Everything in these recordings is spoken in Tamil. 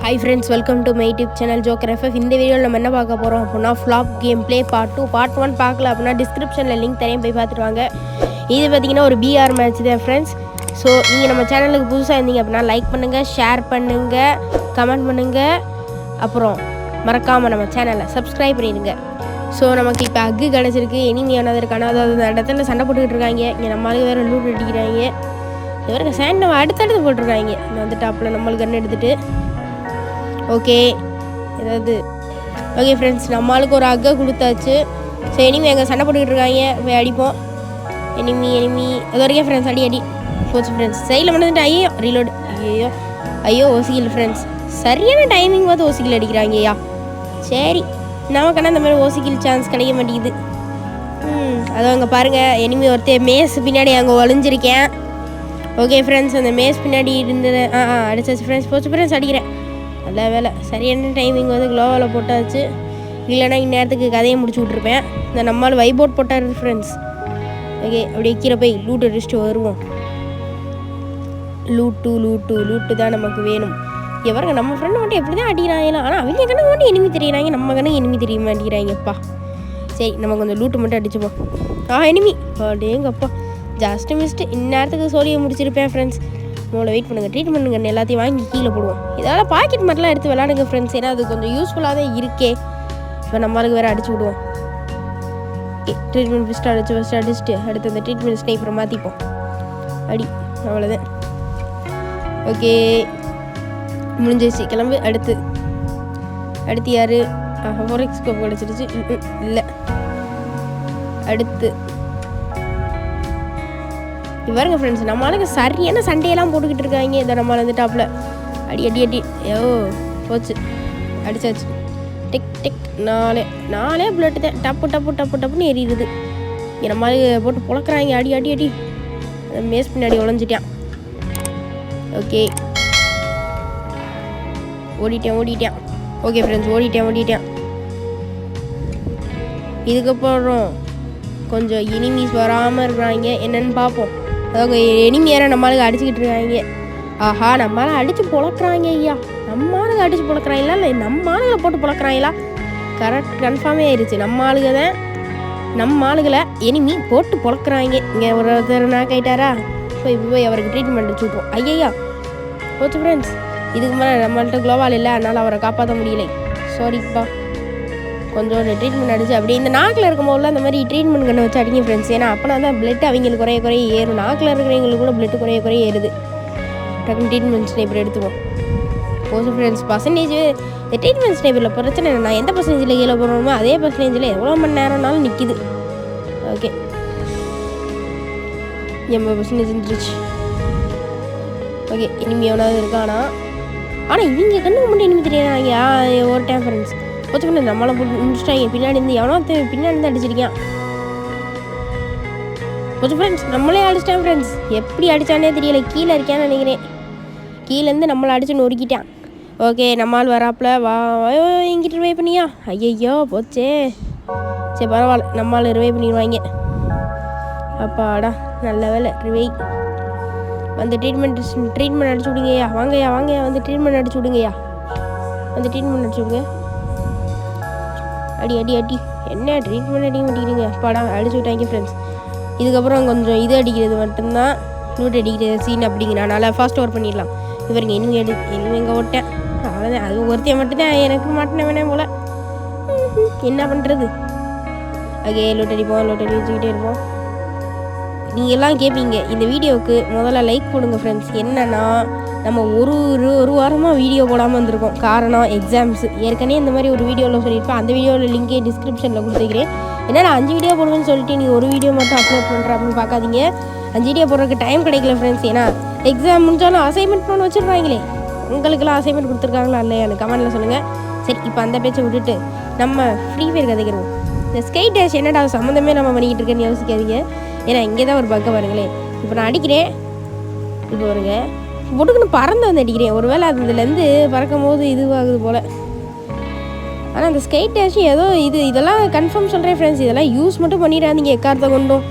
Hi friends, welcome to my YouTube channel Joker FF. இந்த வீடியோவில் நம்ம என்ன பார்க்க போகிறோம் அப்படின்னா flop game play part 2 part 1 பார்க்கல அப்படின்னா டிஸ்கிரிப்ஷனில் லிங்க் தரையும் போய் பார்த்துட்டு வாங்க. இது பார்த்தீங்கன்னா ஒரு பிஆர் மேட்ச் தான் ஃப்ரெண்ட்ஸ். ஸோ நீங்கள் நம்ம சேனலுக்கு புதுசாக இருந்தீங்க அப்படின்னா லைக் பண்ணுங்கள், ஷேர் பண்ணுங்கள், கமெண்ட் பண்ணுங்கள், அப்புறம் மறக்காமல் நம்ம சேனலை சப்ஸ்கிரைப் பண்ணிடுங்க. ஸோ நமக்கு இப்போ அக்கு கிடச்சிருக்கு, எனிமையானது இருக்கான, அதாவது அந்த இடத்துல சண்டை போட்டுக்கிட்டு இருக்காங்க. இங்கே நம்மளுக்கு வேறு லூட் அடிக்கிறாங்க. இவருக்கு சேண்ட் நம்ம அடுத்தடுத்து போட்டிருக்காங்க. இந்த வந்து டாப்பில் நம்மளுக்கு கண்ணு எடுத்துகிட்டு ஓகே ஓகே ஃப்ரெண்ட்ஸ், நம்மளுக்கு ஒரு அக்கை கொடுத்தாச்சு. ஸோ எனிமி எங்கே சண்டை போட்டுக்கிட்டு இருக்காங்க, போய் அடிப்போம். எனிமி அது வரைக்கும் ஃப்ரெண்ட்ஸ் அடி போச்சு ஃப்ரெண்ட்ஸ். சைடில் வந்துட்டு ஐயோ ரீலோடு, ஐயோ ஓசிக்கில் ஃப்ரெண்ட்ஸ், சரியான டைமிங் பார்த்து ஓசிக்கில் அடிக்கிறாங்கய்யா. சரி, நமக்கான அந்த மாதிரி ஓசிக்கில் சான்ஸ் கிடைக்க மாட்டேங்குது. அது அங்கே பாருங்கள், எனிமி ஒருத்தர் மேஸ் பின்னாடி அங்கே ஒளிஞ்சிருக்கேன். ஓகே ஃப்ரெண்ட்ஸ், அந்த மேஸ் பின்னாடி இருந்தது அடிச்சாச்சு ஃப்ரெண்ட்ஸ். போச்சு ஃப்ரெண்ட்ஸ், அடிக்கிறேன். நல்ல வேலை, சரியான டைமிங் வந்து க்ளோவால் போட்டாச்சு. இல்லைனா இந்நேரத்துக்கு கதையை முடிச்சு விட்ருப்பேன். இந்த நம்மளால் வைபோட் போட்டார் ஃப்ரெண்ட்ஸ். ஓகே, அப்படி வைக்கிற போய் லூட்டு அடிச்சுட்டு வருவோம். லூட்டு தான் நமக்கு வேணும். எவருங்க நம்ம ஃப்ரெண்டு மட்டும் எப்படி தான் அடிக்கிறாங்களா, ஆனால் அவங்க கணக்கு மட்டும் எனிமி தெரியுறாங்க, நம்ம கணக்கு எனிமி தெரிய மாட்டேங்கிறாங்கப்பா. சரி, நம்ம கொஞ்சம் லூட்டு மட்டும் அடிச்சுப்போம். எனிமி எங்கப்பா, ஜஸ்ட் மிஸ்ட்டு. இந்நேரத்துக்கு சோழியை முடிச்சிருப்பேன் ஃப்ரெண்ட்ஸ். உங்களை வெயிட் பண்ணுங்கள், ட்ரீட் பண்ணுங்க, எல்லாத்தையும் வாங்கி கீழே போடுவோம். இதெல்லாம் பாக்கெட் மட்டும்லாம் எடுத்து விளாடுங்க ஃப்ரெண்ட்ஸ், ஏன்னா அது கொஞ்சம் யூஸ்ஃபுல்லாக தான் இருக்கே. இப்போ நம்மளுக்கு வேறு அடிச்சு விடுவோம். ஓகே, ட்ரீட்மெண்ட் ஃபஸ்ட்டு அடிச்சுட்டு அடுத்து அந்த ட்ரீட்மெண்ட் ஸ்னைப்பரை மாற்றிப்போம். அடி, அவ்வளோதான். ஓகே, முடிஞ்சிச்சு, கிளம்பு. அடுத்து யார்? ஃபோரெக்ஸ் ஸ்கோப் கிடச்சிருச்சு. இல்லை, அடுத்து இவருங்க ஃப்ரெண்ட்ஸ், நம்மளுக்கு சரியான சண்டையெல்லாம் போட்டுக்கிட்டு இருக்காங்க. இதை நம்மள வந்து டாப்பில் அடி போச்சு, அடிச்சாச்சு. டெக் நாலே புல்லட்டு தான். டப்புன்னு எரியுது. இங்கே நம்மளுக்கு போட்டு புழக்கிறாங்க. அடி மேஸ் பின்னாடி உழைஞ்சிட்டான். ஓகே, ஓடிட்டேன். ஓகே ஃப்ரெண்ட்ஸ், ஓடிட்டேன். இதுக்கப்புறம் கொஞ்சம் எனிமீஸ் வராமல் இருக்கிறாங்க, என்னென்னு பார்ப்போம். அதாவது எனிமி யாரை நம்மளுக்கு அடிச்சுக்கிட்டு இருக்காங்க. நம்மளால அடித்து பொழக்கிறாங்க ஐயா. நம்மளுக்கு அடித்து பொழக்கிறாங்களா, இல்லை நம்ம ஆளுகளை போட்டு பொழக்கிறாங்களா? கன்ஃபார்மே ஆயிடுச்சு. நம்ம ஆளுகளை எனிமி போட்டு பொழக்கிறாங்க. இங்கே ஒருத்தர் நான் கேட்டாரா, போய் அவருக்கு ட்ரீட்மெண்ட் அடிச்சு விட்ருவோம். ஐயா போச்சு ஃப்ரெண்ட்ஸ். இதுக்கு மேலே நம்மள்ட்ட க்ளோவால் இல்லை, அதனால் அவரை காப்பாற்ற முடியலை. சாரிப்பா. கொஞ்சம் ட்ரீட்மெண்ட் அடிச்சு அப்படியே இந்த நாக்கில் இருக்கும்போதுலாம் அந்த மாதிரி ட்ரீட்மெண்ட் கண்ணை வச்சு அடிங்க ஃப்ரெண்ட்ஸ். ஏன்னா அப்போனா தான் பிளட் அவங்களுக்கு குறைய ஏறும். நாக்கில் இருக்கிறவங்களுக்கு கூட பிளட்டு குறைய ஏறுது. டக்குன்னு ட்ரீட்மெண்ட் ஸ்னைப்பர் எடுத்துவோம். போச்சு ஃப்ரெண்ட்ஸ். பர்சன்டேஜ் இந்த ட்ரீட்மெண்ட் ஸ்னைப்பரில் பிரச்சனை இல்லை, நான் எந்த பர்சன்டேஜில் கீழே போடுறோமோ அதே பர்சன்டேஜில் எவ்வளோ மணி நேரம்னாலும் நிற்கிது. ஓகே, 80% இருந்துச்சு. ஓகே, இனிமே எவ்வளோ இருக்கானா, ஆனால் இவங்க கண்ணுக்கு மட்டும் இனிமே தெரியாதாங்க. ஒரு டைம் ஃப்ரெண்ட்ஸ் போச்சு ஃப்ரெண்ட்ஸ், நம்மளை போட்டு முடிச்சிட்டாங்க. பின்னாடி இருந்து எவனோ பின்னாடி இருந்து அடிச்சிருக்கான். போச்சு ஃப்ரெண்ட்ஸ், நம்மளே அடிச்சிட்டான் ஃப்ரெண்ட்ஸ். எப்படி அடித்தானே தெரியல, கீழே இருக்கான்னு நினைக்கிறேன். கீழேருந்து நம்மளை அடிச்சு நொறுக்கிட்டான். ஓகே, நம்மால் வராப்பில் எங்கிட்ட ரிவைவ் பண்ணியா? ஐயோ போச்சே. சரி பரவாயில்ல, நம்மால் ரிவைவ் பண்ணிடுவாங்க. அப்பாடா, நல்ல வேலை ரிவைவ். வந்து ட்ரீட்மெண்ட் அடிச்சு விடுங்கய்யா. வாங்கய்யா வந்து ட்ரீட்மெண்ட் அடிச்சு விடுங்கய்யா. அடி என்ன ட்ரீட்மெண்ட் அடிக்க மாட்டேங்கிறீங்க? அப்பாடா, அடிச்சு விட்டாங்க ஃப்ரெண்ட்ஸ். இதுக்கப்புறம் கொஞ்சம் இது அடிக்கிறது மட்டும்தான், லூட் அடிக்கிறது சீன் அப்படிங்கிறனால ஃபாஸ்ட் ஓவர் பண்ணிடலாம். இவருங்க இனிமே எங்கே ஓட்டேன், அவ்வளோதான். அது ஒருத்தைய மட்டும்தான் எனக்கு மாட்டின வேணாம் போல். என்ன பண்ணுறது? ஓகே, லூட் அடிச்சுக்கிட்டே இருப்போம். நீங்கள் எல்லாம் கேட்பீங்க, இந்த வீடியோவுக்கு முதல்ல லைக் போடுங்க ஃப்ரெண்ட்ஸ். என்னென்னா நம்ம ஒரு வாரமாக வீடியோ போடாமல் வந்திருக்கோம். காரணம் எக்ஸாம்ஸ். ஏற்கனவே இந்த மாதிரி ஒரு வீடியோவில் சொல்லியிருப்பேன். அந்த வீடியோவில் லிங்கே டிஸ்கிரிப்ஷனில் கொடுத்துக்கிறேன். என்னடா 5 வீடியோ போடுவேன்னு சொல்லிட்டு நீங்கள் ஒரு வீடியோ மட்டும் அப்லோட் பண்ணுற அப்படின்னு பார்க்காதீங்க. 5 வீடியோ போடுறதுக்கு டைம் கிடைக்கல ஃப்ரெண்ட்ஸ். ஏன்னா எக்ஸாம் முடிஞ்சாலும் அசைன்மெண்ட் பண்ண வச்சுருவாங்களே. உங்களுக்கெல்லாம் அசைன்மெண்ட் கொடுத்துருக்காங்களா இல்லையா எனக்கு கமெண்ட்டில் சொல்லுங்கள். சரி, இப்போ அந்த பேச்சை விட்டுட்டு நம்ம ஃப்ரீ ஃபயர் கதைக்கிறோம். இந்த ஸ்கை டேஷ் என்னடா சம்மந்தமே நம்ம பண்ணிக்கிட்டு இருக்கேன்னு யோசிக்காதீங்க. ஏன்னா இங்கே தான் ஒரு பக்கம் பாருங்களேன். இப்போ நான் அடிக்கிறேன், இப்போ வருங்க பொட்டுக்குன்னு பறந்து வந்து அடிக்கிறேன். ஒரு வேளை அதுலேருந்து பறக்கும் போது இதுவாகுது போல். ஆனால் அந்த ஸ்கை டேஷ் ஏதோ இதெல்லாம் கன்ஃபார்ம் சொல்கிறேன் ஃப்ரெண்ட்ஸ். இதெல்லாம் யூஸ் மட்டும் பண்ணிடாதீங்க எக்காரத்தை கொண்டும்.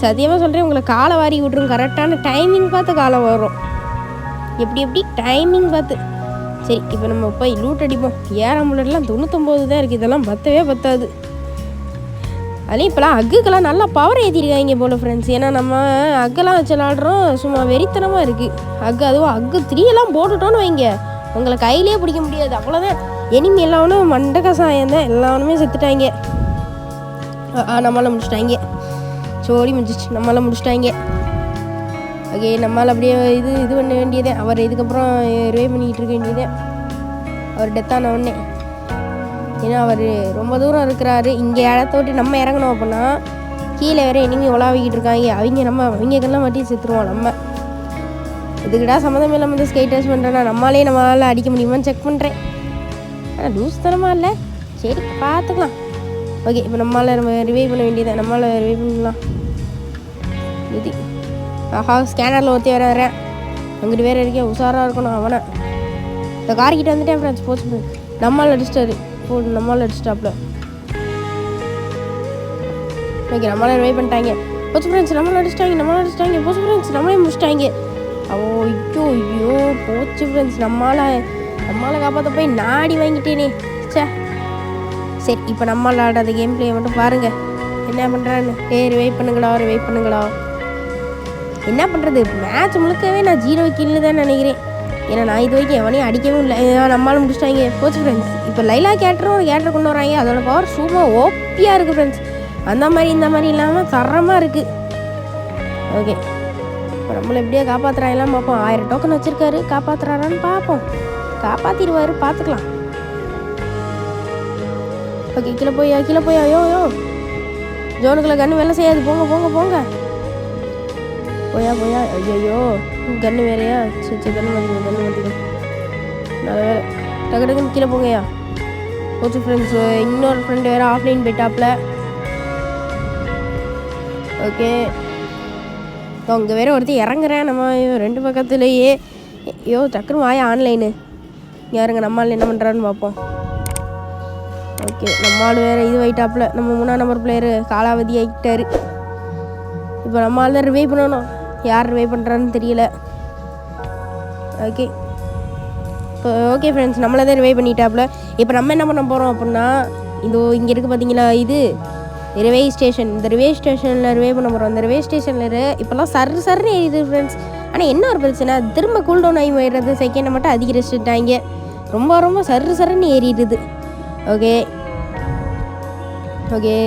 சத்தியமாக சொல்கிறேன், உங்களை காலை வாரி விட்ருங்க. கரெக்டான டைமிங் பார்த்து காலை வரும். எப்படி டைமிங் பார்த்து. சரி இப்போ நம்ம போய் லூட் அடிப்போம். ஏறம் புல்லட்லாம் 99 தான் இருக்குது. இதெல்லாம் பத்தாது. அதுலேயும் இப்போலாம் அக்குக்கெல்லாம் நல்லா பவர் ஏற்றிருக்காங்க போல் ஃப்ரெண்ட்ஸ். ஏன்னா நம்ம அக்கெல்லாம் வச்சு விளாடுறோம், சும்மா வெறித்தனமாக இருக்குது அதுவும் அக்கு 3 எல்லாம் போட்டுட்டோன்னு வைங்க, உங்களை கையிலே பிடிக்க முடியாது. அவ்வளோதான். எனிமி எல்லாவனும் மண்ட கசாயம் தான், எல்லாவனுமே செத்துட்டாங்க. நம்மளால் முடிச்சிட்டாங்க. சோடி முடிச்சிச்சு, நம்மளால் முடிச்சிட்டாங்க. ஓகே, நம்மளால் அப்படியே இது பண்ண வேண்டியதே. அவர் இதுக்கப்புறம் ரிவைவ் பண்ணிக்கிட்டு இருக்க வேண்டியதே. அவர் டெத்தான உடனே, ஏன்னா அவர் ரொம்ப தூரம் இருக்கிறாரு. இங்கே இடத்த விட்டு நம்ம இறங்கணும் அப்படின்னா கீழே வேறு எனிமி உலாவிக்கிட்டு இருக்காங்க. அவங்கெல்லாம் வட்டி செத்துருவோம். நம்ம இதுக்கிட்டா சம்மந்தமே இல்லாமல் வந்து ஸ்கை டச் பண்ணுறேன்னா நம்மளால் அடிக்க முடியுமான்னு செக் பண்ணுறேன். ஆனால் லூஸ் தரமாக இல்லை, சரி பார்த்துக்கலாம். ஓகே, இப்போ நம்மளால் நம்ம ரிவைவ் பண்ண வேண்டியதான். நம்மளால் ரிவைவ் பண்ணலாம். இது ஆஹா, ஸ்கேனரில் ஒருத்தி வரேன். அங்கிட்டு வேறு இருக்கேன், உஷாராக இருக்கணும். அவனை இந்த கார்கிட்ட வந்துட்டேன் ஃப்ரெண்ட்ஸ். போச்சு, நம்மளால் அடிச்சிட்டாரு. நம்மளால் அடிச்சிட்டாப்ல. ஓகே, நம்மளால் ரிவைவ் பண்ணிட்டாங்க. போச்சு ஃப்ரெண்ட்ஸ், நம்மளால் அடிச்சிட்டாங்க. போச்சு ஃப்ரெண்ட்ஸ், நம்மளே முடிச்சிட்டாங்க. ஐயோ போச்சு ஃப்ரெண்ட்ஸ். நம்மளால் காப்பாற்ற போய் நாடி வாங்கிட்டேனே. சரி, இப்போ நம்மளால் ஆடாத கேம் பிளே மட்டும் பாருங்கள் என்ன பண்ணுறான்னு. ரிவைவ் பண்ணுங்களா. என்ன பண்ணுறது, மேட்ச் முழுக்கவே நான் 0 கில்லு தான் நினைக்கிறேன். ஏன்னா நான் இது வரைக்கும் எவனையும் அடிக்கவும் இல்லை. நம்மளால் முடிச்சிட்டாங்க. போச்சு ஃப்ரெண்ட்ஸ். இப்போ லைலா கேரக்டர் கொண்டு வராங்க. அதோட பவர் சும்மா ஓப்பியாக இருக்குது ஃப்ரெண்ட்ஸ். அந்த மாதிரி இந்த மாதிரி இல்லாமல் தரமாக இருக்குது. ஓகே, இப்போ நம்மளை எப்படியா காப்பாற்றுறாங்கலாம் பார்ப்போம். 1000 டோக்கன் வச்சுருக்காரு, காப்பாற்றுறாரான்னு பார்ப்போம். காப்பாற்றிடுவார், பார்த்துக்கலாம். ஓகே, கீழே போய் யோ ஜோனுக்குள்ள கன்று வேலை செய்யாது. போங்க போயா ஐயோ, கன்று வேறையா? சரி கன்று மாற்றிக்கோ. நல்ல வேலை, டக்குன்னு கீழே போங்கயா. போச்சு ஃப்ரெண்ட்ஸ். இன்னொரு ஃப்ரெண்டு வேறு ஆஃப்லைன் போயிட்டாப்ல. ஓகே, அங்கே வேறு ஒருத்தர் இறங்குறேன். நம்ம 2 பக்கத்துலேயே. டக்குன்னு வாயா ஆன்லைனு. யாருங்க நம்மளால் என்ன பண்ணுறான்னு பார்ப்போம். ஓகே, நம்மளால் வேறு இது வைட்டாப்புல. நம்ம 3ஆம் நம்பர் பிளேயரு காலாவதி ஆகிட்டாரு. இப்போ நம்மளால் தான் ரிவைவ் பண்ணணும். யார் ரிவைவ் பண்ணுறான்னு தெரியல. ஓகே ஃப்ரெண்ட்ஸ், நம்மளை தான் ரிவைவ் பண்ணிட்டாப்புல. இப்போ நம்ம என்ன பண்ண போகிறோம் அப்படின்னா, இங்கே இருக்குது பார்த்தீங்களா, இது ரிவைவ் ஸ்டேஷன். இந்த ரிவைவ் ஸ்டேஷனில் ரிவைவ் பண்ண போகிறோம். இந்த ரிவைவ் ஸ்டேஷனில் இப்போல்லாம் சர்ன்னு ஏறிடுது ஃப்ரெண்ட்ஸ். ஆனால் என்ன ஒரு பிரச்சனை, திரும்ப கூல்டவுன் ஆகி போயிடுறது. செகண்டை மட்டும் அதிகரிச்சுட்டாங்க. ரொம்ப சர்ன்னு ஏறிடுது. ஓகே,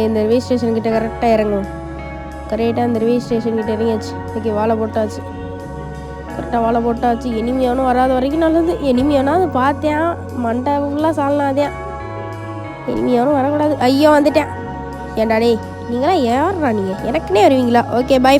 இந்த ரிவே ஸ்டேஷன்கிட்ட கரெக்டாக இறங்கும். கரெக்டாக இந்த ரிவே ஸ்டேஷன்கிட்ட இறங்கியாச்சு. ஓகே, கரெக்டாக வாழை போட்டாச்சு. எனிமியானும் வராத வரைக்கும் நல்லது. எனிமியானா அது பார்த்தேன், மண்டை ஃபுல்லாக சாலனாதேன். எனிமியானும் வரக்கூடாது. ஐயோ வந்துட்டேன். ஏன்டா டே, நீங்களாம் யாரா? நீங்கள் எனக்குன்னே வருவீங்களா? ஓகே, பாய்.